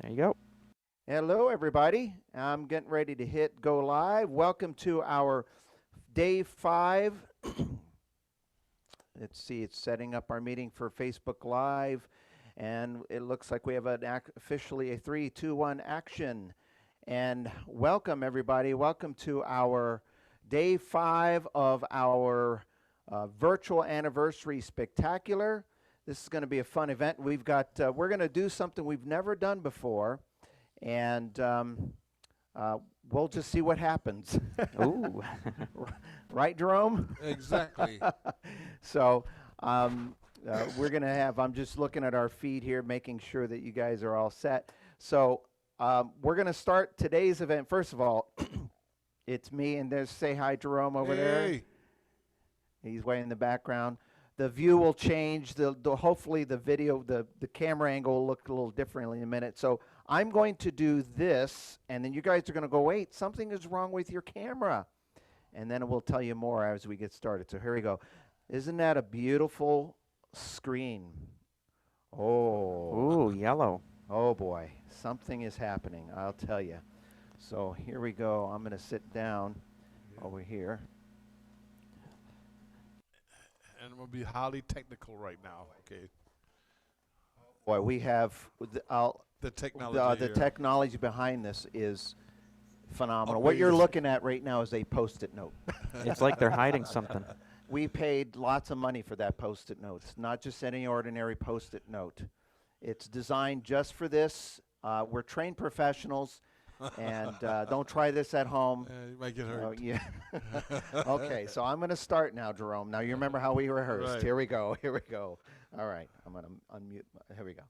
There you go. Hello, everybody. I'm getting ready to hit go live. Welcome to our day 5. Let's see, it's setting up our meeting for Facebook Live, and it looks like we have officially a 3, 2, 1 action. And welcome, everybody. Welcome to our day 5 of our virtual anniversary spectacular. This is going to be a fun event. We're going to do something we've never done before, and we'll just see what happens. Ooh. Right, Jerome? Exactly. So we're going to have, I'm just looking at our feed here, making sure that you guys are all set. So we're going to start today's event. First of all, it's me, and there's, say hi, Jerome, over there. He's way in the background. The view will change. Hopefully the video, the camera angle will look a little differently in a minute. So I'm going to do this, and then you guys are going to go, wait, something is wrong with your camera. And then we'll tell you more as we get started. So here we go. Isn't that a beautiful screen? Oh. Ooh, yellow. Oh, boy. Something is happening, I'll tell you. So here we go. I'm going to sit down over here. And we'll be highly technical right now. Okay. Boy, we have The technology. the technology behind this is phenomenal. Oh, What you're yes. looking at right now is a Post-it note. It's like they're hiding something. We paid lots of money for that Post-it note. It's not just any ordinary Post-it note. It's designed just for this. We're trained professionals, and don't try this at home. You might get hurt. Oh, yeah. Okay, so I'm going to start now, Jerome. Now, you remember how we rehearsed. Right. Here we go. Here we go. All right, I'm going to unmute. Here we go.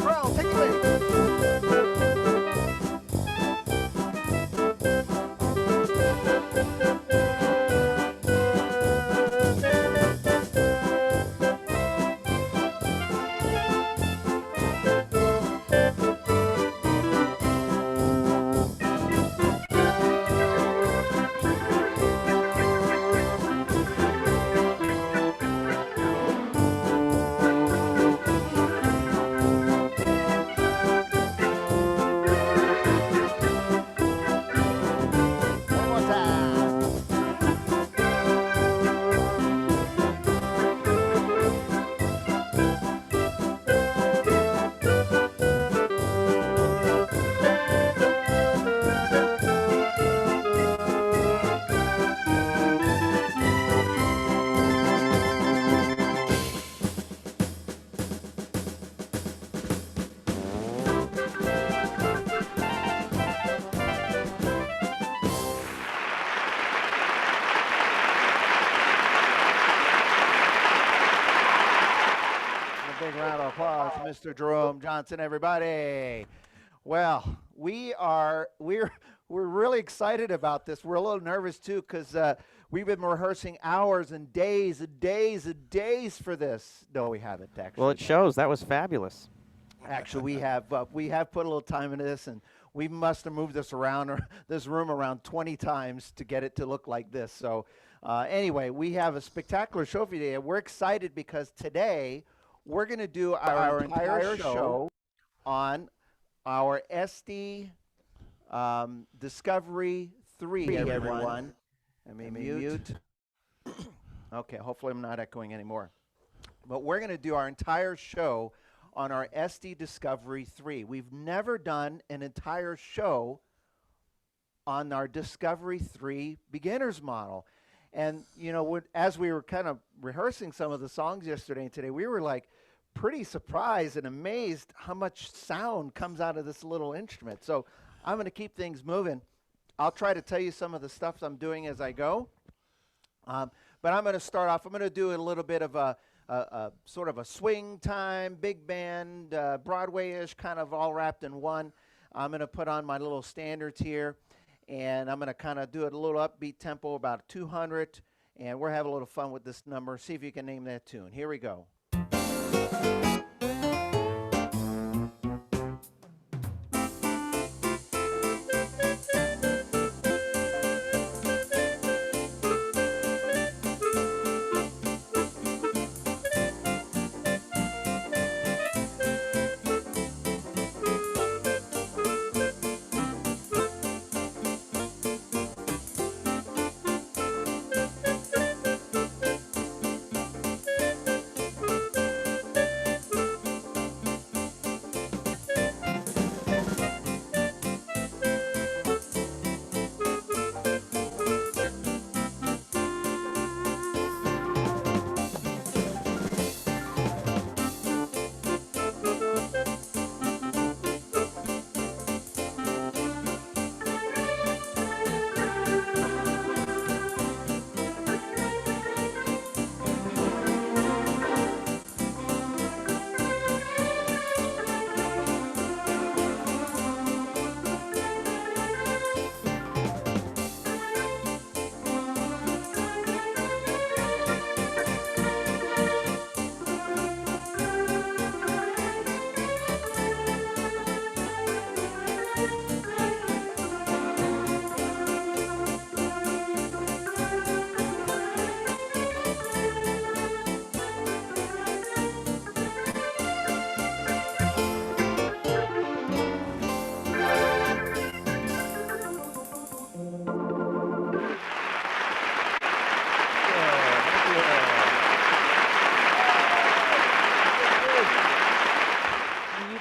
Earl, take it away. One more time. A big round of applause to Mr. Jerome Johnson, everybody. Well, we're really excited about this. We're a little nervous too because we've been rehearsing hours and days and days and days for this. No, we haven't actually. Well, it shows. That was fabulous. Actually, we have put a little time into this, and we must have moved this room around 20 times to get it to look like this. So anyway, we have a spectacular show for you today. We're excited because today we're going to do our entire show on our SD Discovery 3, everyone. Let me mute. Okay, hopefully I'm not echoing anymore. But we're going to do our entire show on our SD Discovery 3. We've never done an entire show on our Discovery 3 beginner's model. And, you know, as we were kind of rehearsing some of the songs yesterday and today, we were like pretty surprised and amazed how much sound comes out of this little instrument. So I'm going to keep things moving. I'll try to tell you some of the stuff I'm doing as I go. Um, but I'm going to start off. I'm going to do a little bit of a sort of a swing time, big band, Broadway-ish, kind of all wrapped in one. I'm going to put on my little standards here, and I'm going to kind of do it a little upbeat tempo, about 200, and we're having a little fun with this number. See if you can name that tune. Here we go.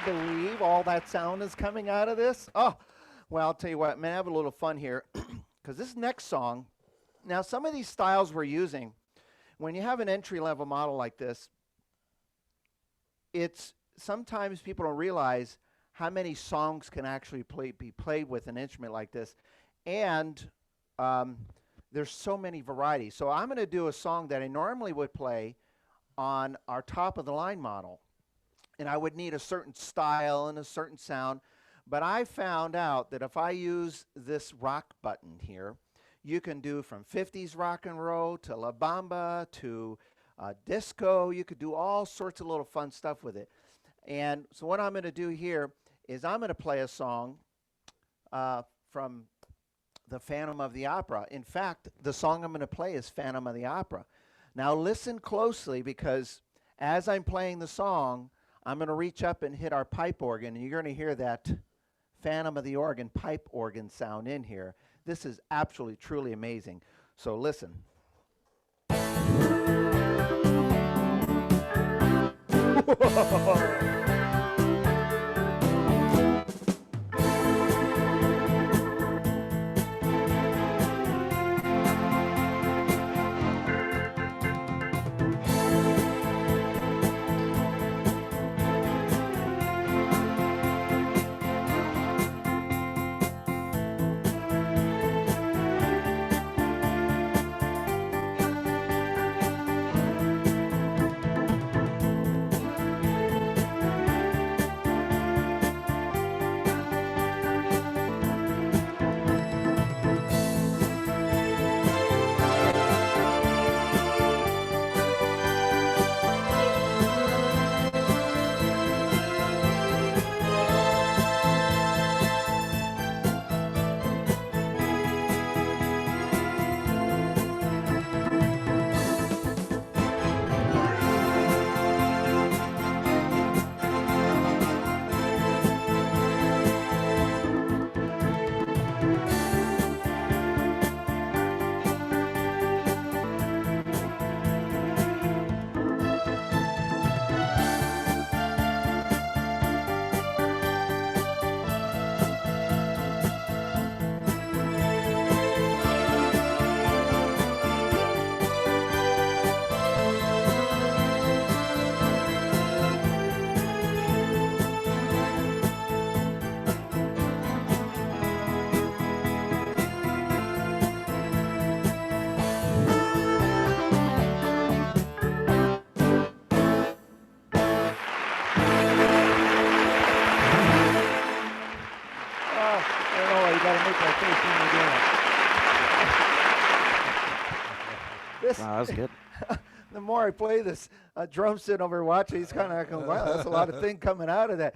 Believe all that sound is coming out of this? Oh, well, I'll tell you what, man, have a little fun here. Because this next song, now some of these styles we're using, when you have an entry-level model like this, it's sometimes people don't realize how many songs can actually be played with an instrument like this. And there's so many varieties. So I'm going to do a song that I normally would play on our top-of-the-line model. And I would need a certain style and a certain sound. But I found out that if I use this rock button here, you can do from 50s rock and roll to La Bamba to disco. You could do all sorts of little fun stuff with it. And so what I'm going to do here is I'm going to play a song from the Phantom of the Opera. In fact, the song I'm going to play is Phantom of the Opera. Now listen closely, because as I'm playing the song, I'm going to reach up and hit our pipe organ, and you're going to hear that Phantom of the Organ pipe organ sound in here. This is absolutely, truly amazing. So listen. this, Wow, that was good. the more I play this, drum sitting over here watching, he's kind of going, wow, that's a lot of thing coming out of that.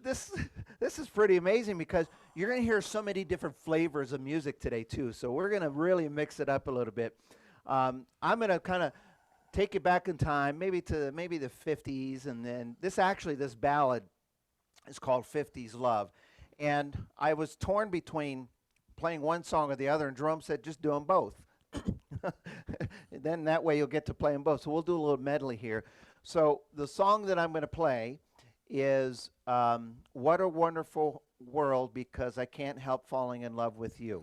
This this is pretty amazing because you're going to hear so many different flavors of music today too. So we're going to really mix it up a little bit. I'm going to kind of take you back in time, maybe to the 50s, and then this ballad is called 50s Love. And I was torn between playing one song or the other, and Jerome said, just do them both. Then that way you'll get to play them both. So we'll do a little medley here. So the song that I'm going to play is What a Wonderful World, because I can't help falling in love with you.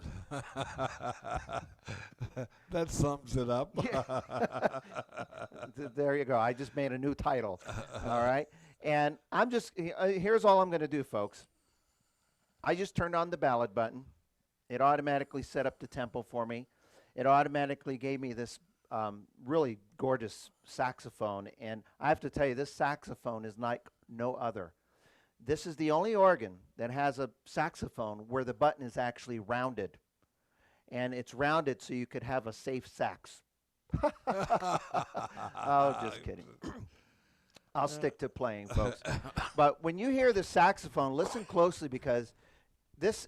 That sums it up. There you go. I just made a new title. All right. And I'm just, here's all I'm going to do, folks. I just turned on the ballad button. It automatically set up the tempo for me. It automatically gave me this really gorgeous saxophone. And I have to tell you, this saxophone is like no other. This is the only organ that has a saxophone where the button is actually rounded. And it's rounded so you could have a safe sax. Oh, just kidding. I'll stick to playing, folks. But when you hear the saxophone, listen closely, because this,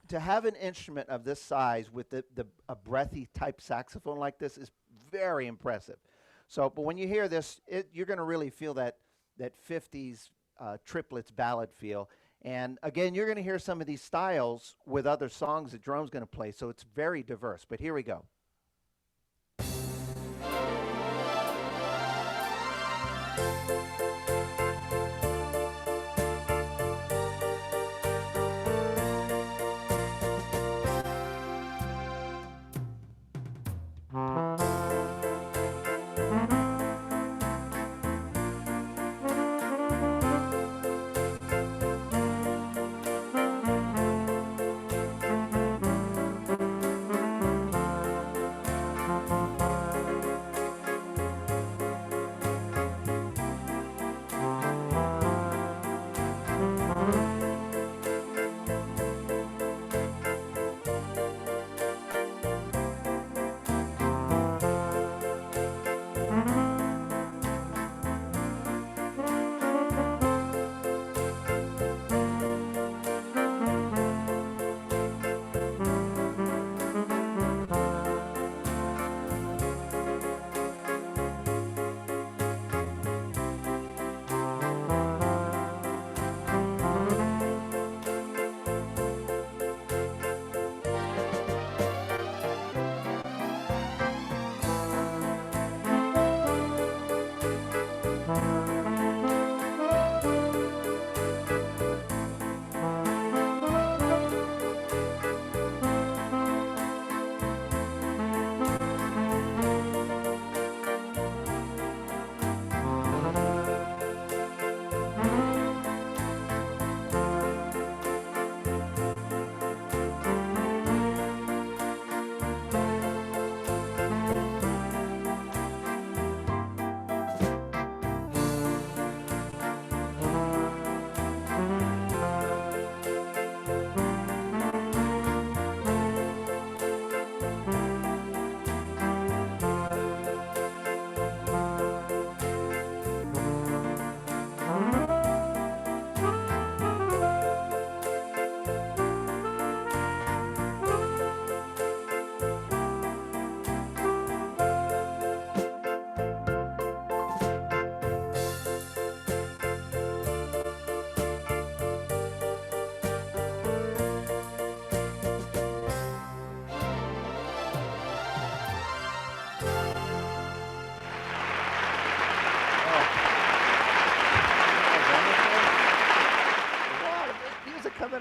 to have an instrument of this size with a breathy type saxophone like this is very impressive. So, but when you hear this, you're going to really feel that 50s triplets ballad feel. And again, you're going to hear some of these styles with other songs that Jerome's going to play. So it's very diverse. But here we go.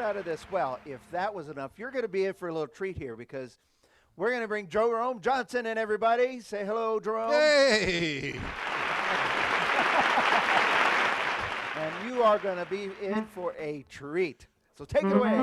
Out of this. Well, if that was enough, you're going to be in for a little treat here, because we're going to bring Jerome Johnson in. Everybody say hello, Jerome. Hey! And you are going to be in for a treat. So take it away.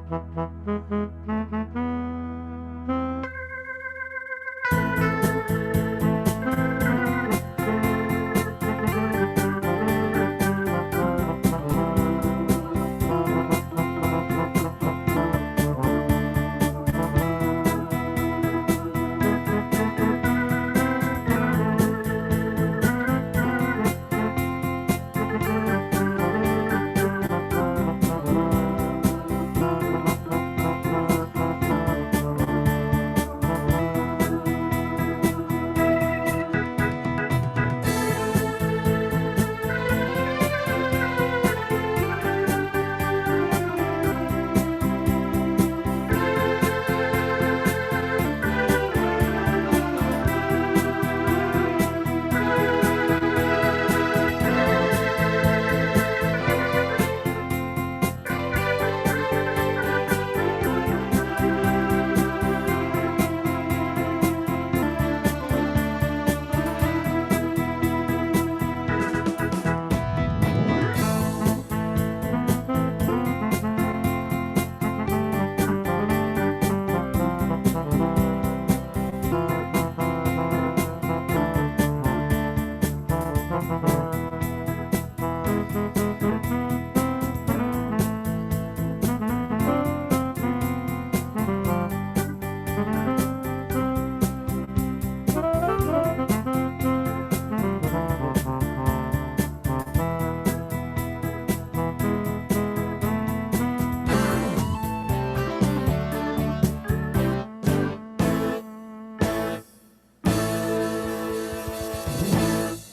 All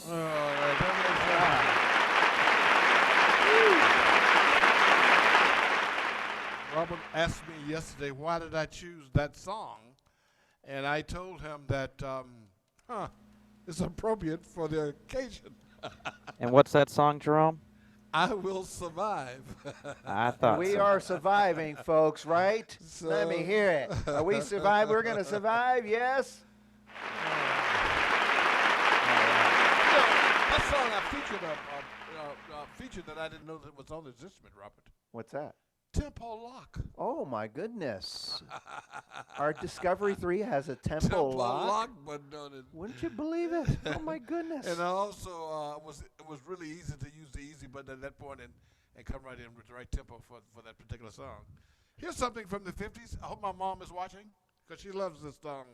right, Robert asked me yesterday why did I choose that song, and I told him that it's appropriate for the occasion. And what's that song, Jerome? I will survive. I thought We so. are surviving, folks, right? Let me So- hear it. Are we survive? We're going to survive, yes? You know, that song I featured that I didn't know that was on this instrument, Robert. What's that? Tempo lock. Oh, my goodness. Our Discovery 3 has a tempo Tempo lock. button on it. Wouldn't you believe it? Oh, my goodness. And I also it was really easy to use the easy button at that point and come right in with the right tempo for that particular song. Here's something from the 50s. I hope my mom is watching because she loves this song.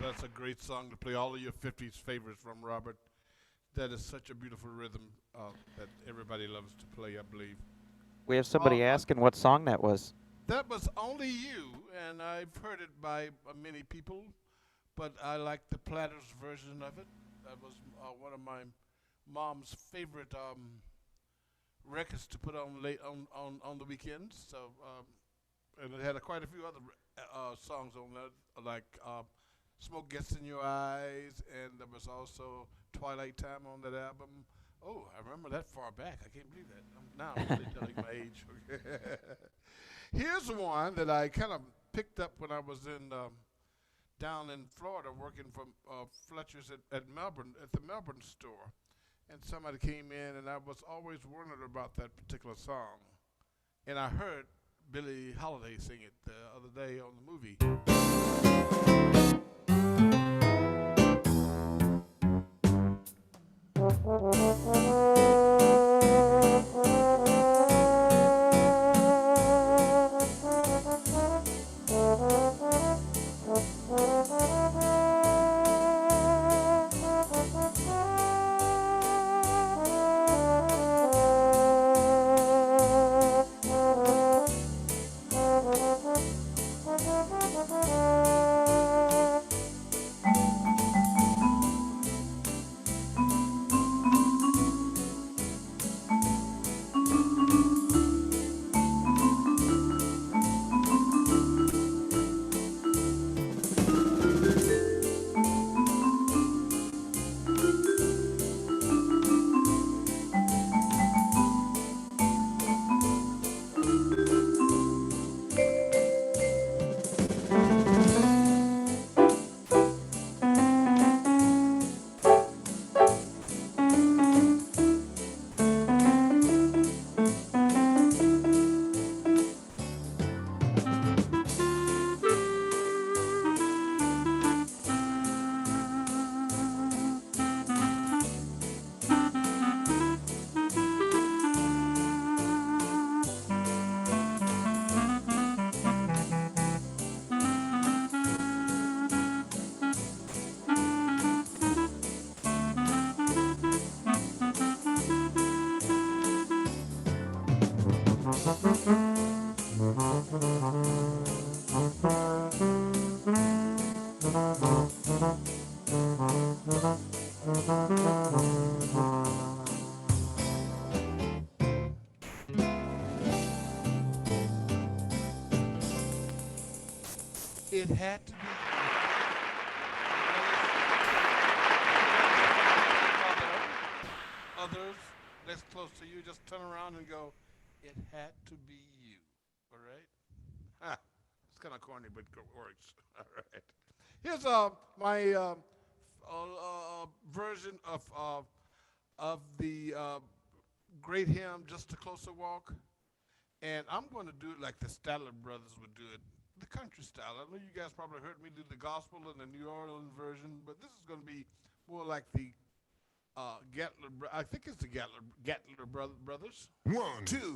That's a great song to play all of your 50s favorites from, Robert. That is such a beautiful rhythm that everybody loves to play, I believe. We have somebody asking what song that was. That was Only You, and I've heard it by many people, but I like the Platters version of it. That was one of my mom's favorite records to put on late on the weekends. So, and it had quite a few other songs on that, like "Smoke Gets in Your Eyes," and there was also "Twilight Time" on that album. Oh, I remember that far back. I can't believe that. Now I'm really telling my age. Here's one that I kind of picked up when I was in down in Florida working for Fletcher's at Melbourne at the Melbourne store, and somebody came in, and I was always wondering about that particular song, and I heard Billie Holiday sing it the other day on the movie. It had to be. Others less close to you, just turn around and go, it had to be you. All right? Ah, it's kind of corny, but it works. All right. Here's my version of the great hymn, Just a Closer Walk. And I'm going to do it like the Statler brothers would do it, the country style. I know you guys probably heard me do the gospel and the New Orleans version, but this is going to be more like the I think it's the Gatler brothers. One, two.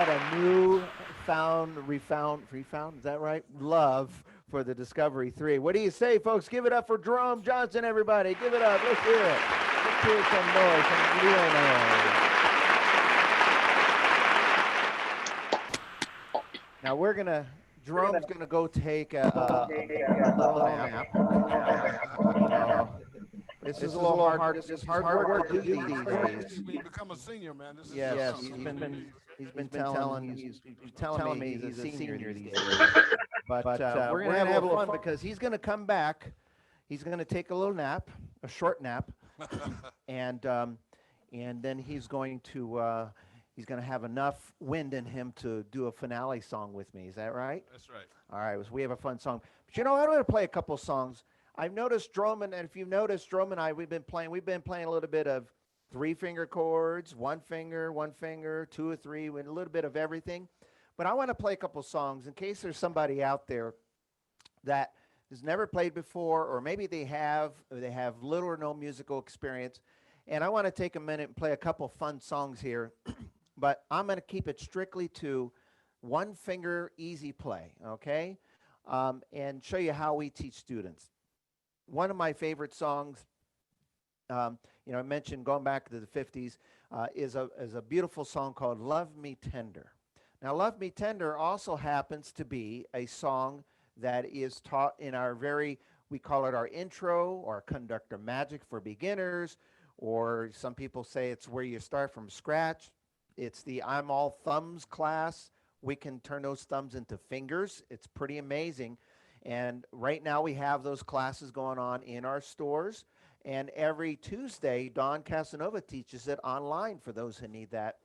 got a refound, is that right? Love for the Discovery 3. What do you say, folks? Give it up for Jerome Johnson, everybody. Give it up. Let's hear it. Let's hear some noise from Leonard. Now Jerome's gonna go take a little nap. You know, this is a little hard. This is hard work to do these days. When you become a senior, man, this is Yes, he's been telling me he's a senior these days. But we're gonna have a little fun because he's gonna come back. He's gonna take a little nap, a short nap, and then he's going to have enough wind in him to do a finale song with me. Is that right? That's right. All right. So we have a fun song. But you know, I'm going to play a couple songs. I've noticed Jerome, and if you've noticed, Jerome and I, we've been playing a little bit of 3-finger chords, 1 finger, 2 or 3, with a little bit of everything. But I want to play a couple songs in case there's somebody out there that has never played before, or maybe they have little or no musical experience. And I want to take a minute and play a couple fun songs here. But I'm going to keep it strictly to 1 finger easy play, okay? And show you how we teach students. One of my favorite songs, I mentioned going back to the 50s, is a beautiful song called Love Me Tender. Now, Love Me Tender also happens to be a song that is taught in we call it our intro or conductor magic for beginners, or some people say it's where you start from scratch. It's the I'm all thumbs class. We can turn those thumbs into fingers. It's pretty amazing. And right now we have those classes going on in our stores. And every Tuesday, Don Casanova teaches it online for those who need that.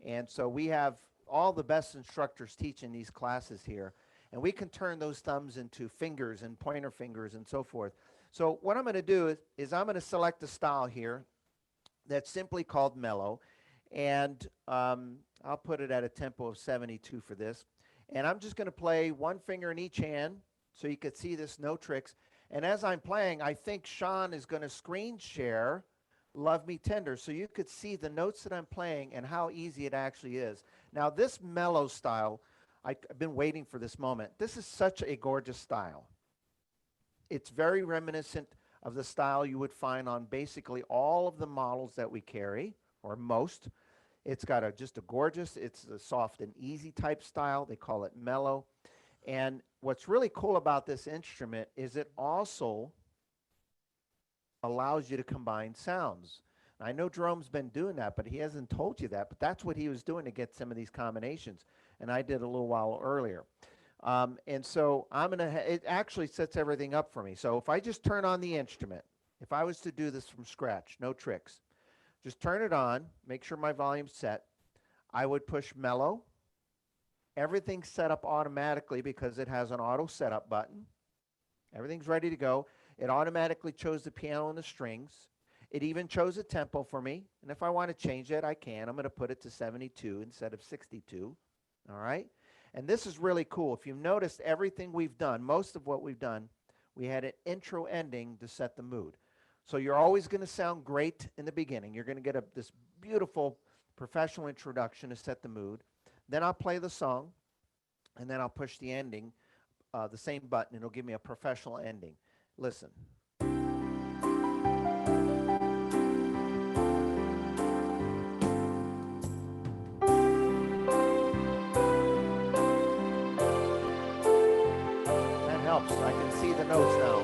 And so we have all the best instructors teaching these classes here. And we can turn those thumbs into fingers and pointer fingers and so forth. So what I'm going to do is I'm going to select a style here that's simply called mellow. And I'll put it at a tempo of 72 for this. And I'm just going to play 1 finger in each hand so you could see this, no tricks. And as I'm playing, I think Sean is going to screen share Love Me Tender so you could see the notes that I'm playing and how easy it actually is. Now, this mellow style, I've been waiting for this moment. This is such a gorgeous style. It's very reminiscent of the style you would find on basically all of the models that we carry, or most. It's got just a gorgeous, it's a soft and easy type style. They call it mellow. And what's really cool about this instrument is it also allows you to combine sounds. I know Jerome's been doing that, but he hasn't told you that. But that's what he was doing to get some of these combinations. And I did a little while earlier. And so it actually sets everything up for me. So if I just turn on the instrument, if I was to do this from scratch, no tricks, just turn it on, make sure my volume's set. I would push mellow. Everything's set up automatically because it has an auto setup button. Everything's ready to go. It automatically chose the piano and the strings. It even chose a tempo for me. And if I want to change it, I can. I'm going to put it to 72 instead of 62. All right? And this is really cool. If you've noticed everything we've done, most of what we've done, we had an intro ending to set the mood. So you're always going to sound great in the beginning. You're going to get this beautiful professional introduction to set the mood. Then I'll play the song, and then I'll push the ending, the same button, and it'll give me a professional ending. Listen. That helps. I can see the notes now.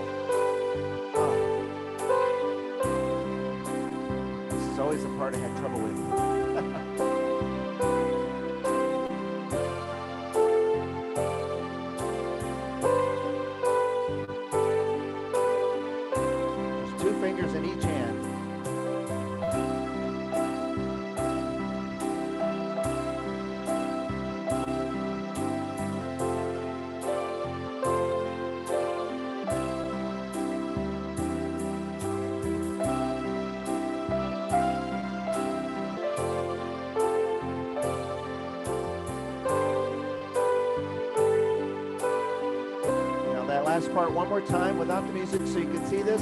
This is always the part I had trouble with. Fingers in each hand. Now that last part one more time without the music so you can see this.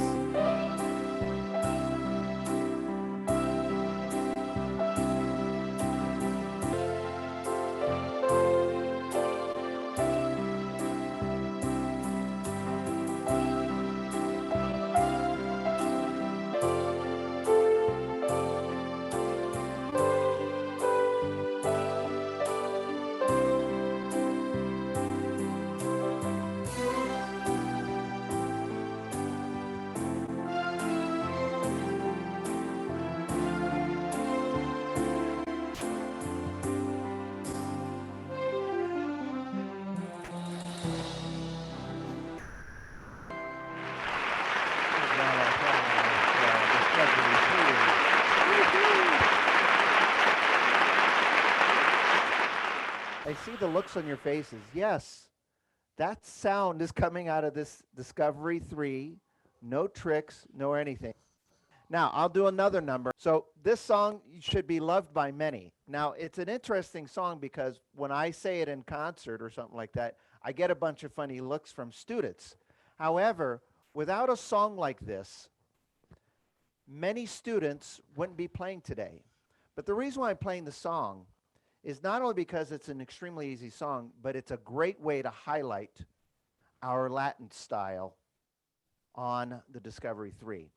see the looks on your faces. Yes, that sound is coming out of this Discovery 3. No tricks, no anything. Now, I'll do another number. So, this song should be loved by many. Now, it's an interesting song because when I say it in concert or something like that, I get a bunch of funny looks from students. However, without a song like this, many students wouldn't be playing today. But the reason why I'm playing the song is not only because it's an extremely easy song, but it's a great way to highlight our Latin style on the Discovery 3.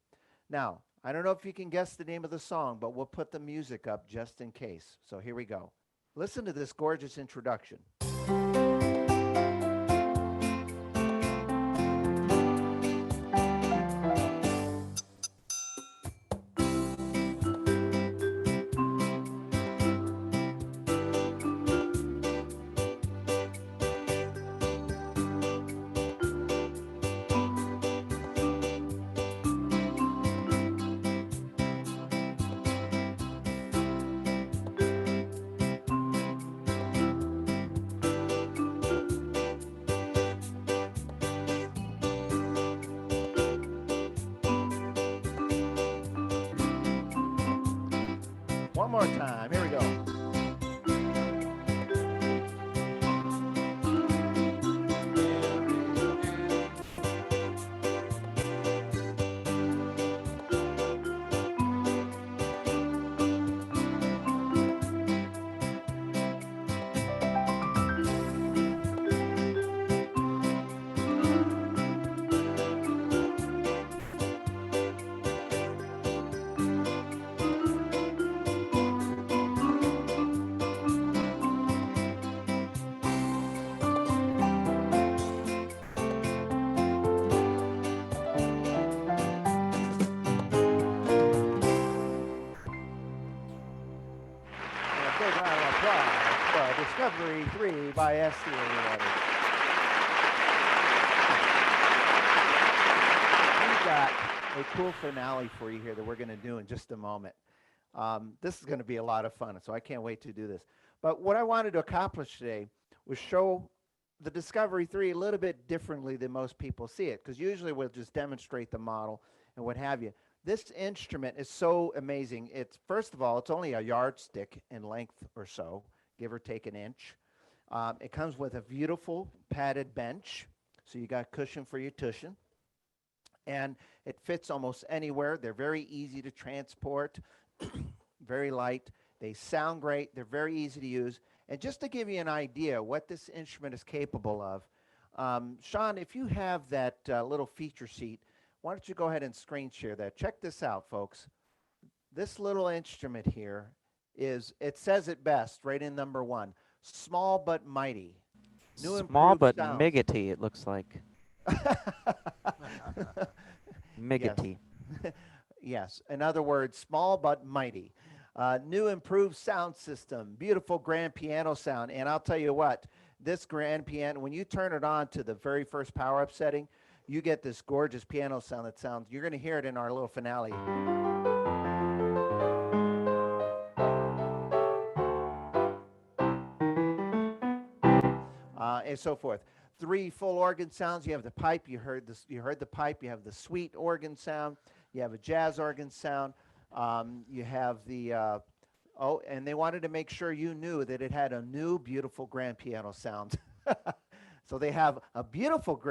Now, I don't know if you can guess the name of the song, but we'll put the music up just in case. So here we go. Listen to this gorgeous introduction. One more time. Here we go. A big round of applause for Discovery 3 by S. everybody. We've got a cool finale for you here that we're going to do in just a moment. This is going to be a lot of fun, so I can't wait to do this. But what I wanted to accomplish today was show the Discovery 3 a little bit differently than most people see it, because usually we'll just demonstrate the model and what have you. This instrument is so amazing. It's, first of all, it's only a yardstick in length or so, give or take an inch. It comes with a beautiful padded bench, so you got cushion for your tuition. And it fits almost anywhere. They're very easy to transport, very light. They sound great. They're very easy to use. And just to give you an idea what this instrument is capable of, Sean, if you have that little feature sheet, why don't you go ahead and screen share that? Check this out, folks. This little instrument here is, it says it best right in number 1, small but mighty. New Small improved but sounds. miggity, it looks like. Yes. Miggity. Yes. In other words, small but mighty. New improved sound system, beautiful grand piano sound. And I'll tell you what, this grand piano, when you turn it on to the very first power up setting, you get this gorgeous piano sound that sounds, you're going to hear it in our little finale. And so forth. 3 full organ sounds. You have the pipe. You heard this. You heard the pipe. You have the sweet organ sound. You have a jazz organ sound. You have the and they wanted to make sure you knew that it had a new beautiful grand piano sound. So they have a beautiful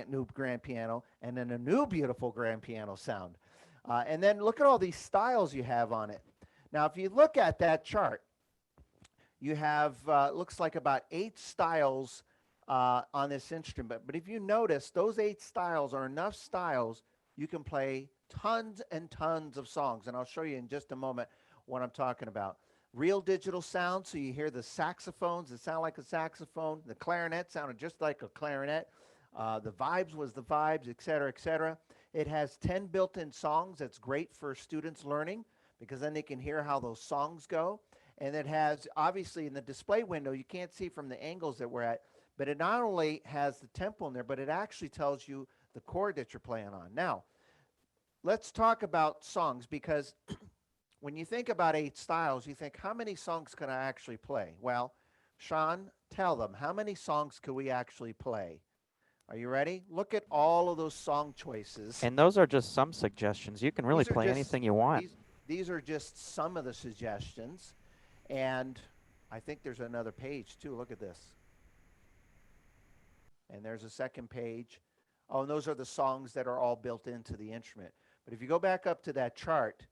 new grand piano, and then a new beautiful grand piano sound. And then look at all these styles you have on it. Now, if you look at that chart, you have looks like about 8 styles on this instrument. But if you notice, those 8 styles are enough styles you can play tons and tons of songs. And I'll show you in just a moment what I'm talking about. Real digital sound, so you hear the saxophones that sound like a saxophone. The clarinet sounded just like a clarinet. The vibes was the vibes, et cetera, et cetera. It has 10 built-in songs. That's great for students learning because then they can hear how those songs go. And it has, obviously, in the display window, you can't see from the angles that we're at, but it not only has the tempo in there, but it actually tells you the chord that you're playing on. Now, let's talk about songs because when you think about 8 styles, you think, how many songs can I actually play? Well, Sean, tell them, how many songs could we actually play? Are you ready? Look at all of those song choices. And those are just some suggestions. You can really These are play just anything you want. these are just some of the suggestions, and I think there's another page too. Look at this, and there's a second page. Oh, and those are the songs that are all built into the instrument. But if you go back up to that chart,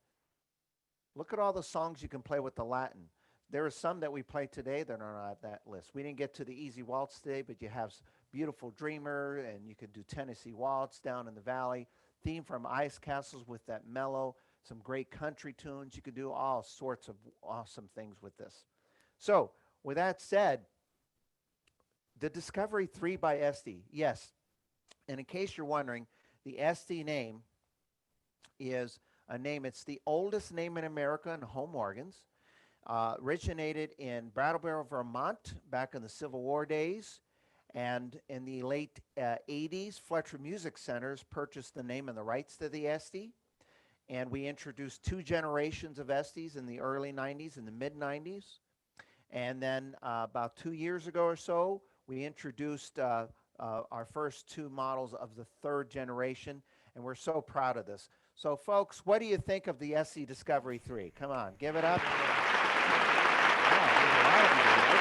look at all the songs you can play with the Latin. There are some that we play today that are not that list. We didn't get to the Easy Waltz today, but you have Beautiful Dreamer, and you could do Tennessee Waltz, Down in the Valley, theme from Ice Castles with that mellow, some great country tunes. You could do all sorts of awesome things with this. So, with that said, the Discovery 3 by Esty, yes. And in case you're wondering, the Esty name is a name, it's the oldest name in America in home organs. Originated in Brattleboro, Vermont, back in the Civil War days. And in the late 80s, Fletcher Music Centers purchased the name and the rights to the Esty. And we introduced two generations of Estes in the early 90s and the mid 90s. And then about 2 years ago or so, we introduced our first two models of the third generation. And we're so proud of this. So, folks, what do you think of the SC Discovery 3? Come on, give it up. Wow, there's a lot of you here.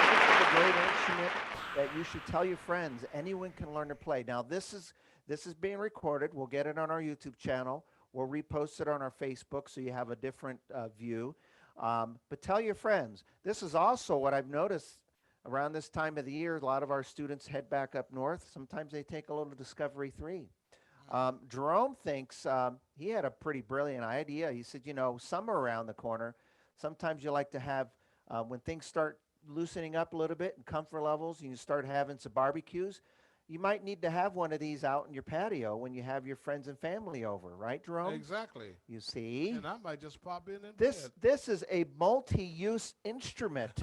This is a great instrument that you should tell your friends. Anyone can learn to play. Now, this is being recorded. We'll get it on our YouTube channel. We'll repost it on our Facebook so you have a different view. But tell your friends. This is also what I've noticed around this time of the year. A lot of our students head back up north. Sometimes they take a little Discovery 3. Jerome thinks he had a pretty brilliant idea. He said, summer around the corner, sometimes you like to have, when things start loosening up a little bit and comfort levels, and you start having some barbecues, you might need to have one of these out in your patio when you have your friends and family over, right, Jerome? Exactly. You see? And I might just pop in and This is a multi-use instrument.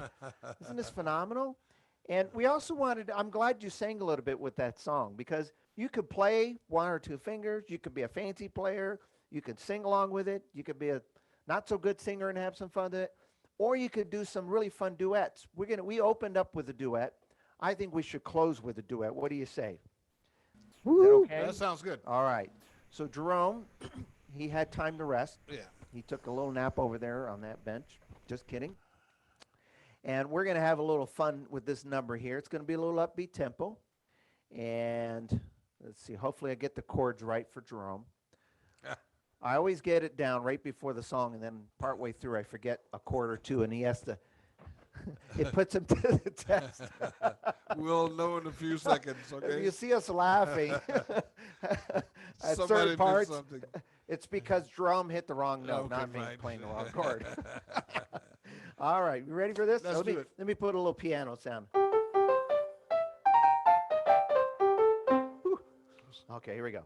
Isn't this phenomenal? And we also I'm glad you sang a little bit with that song, because you could play one or two fingers. You could be a fancy player. You could sing along with it. You could be a not so good singer and have some fun with it. Or you could do some really fun duets. We opened up with a duet. I think we should close with a duet. What do you say? Is that okay? That sounds good. All right. So Jerome, he had time to rest. Yeah. He took a little nap over there on that bench. Just kidding. And we're going to have a little fun with this number here. It's going to be a little upbeat tempo. And let's see, hopefully I get the chords right for Jerome. I always get it down right before the song, and then partway through I forget a chord or two, and he has to, it puts him to the test. We'll know in a few seconds, okay? If you see us laughing at certain parts, it's because Jerome hit the wrong note, Okay, not me fine. playing the wrong chord. All right, you ready for this? Let's do it. Let me put a little piano sound. Okay, here we go.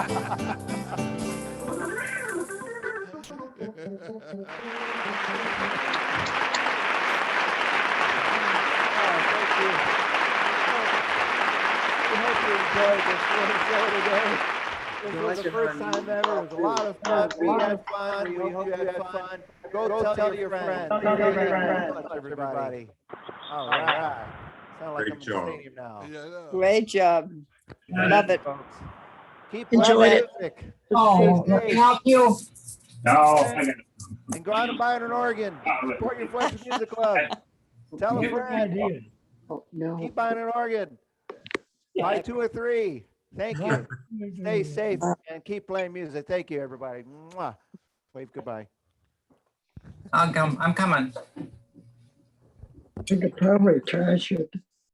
Thank you. We hope you enjoyed this little show today. This was the first time ever. It was a lot of fun. We had fun. We hope you had fun. Go tell your friends. Thank you very much, everybody. All right. Sound like I'm in the stadium now. Yeah, I know. Great job. Love it. Folks. Keep Enjoyed playing it. music. Oh, Stay safe. help you. No. And go out and buy it in Oregon. Support your Fletcher Music Club. Tell a friend. No. Keep buying in Oregon. Buy 2 or 3. Thank you. Stay safe and keep playing music. Thank you, everybody. Mwah. Wave goodbye. I'm coming. I could probably trash it.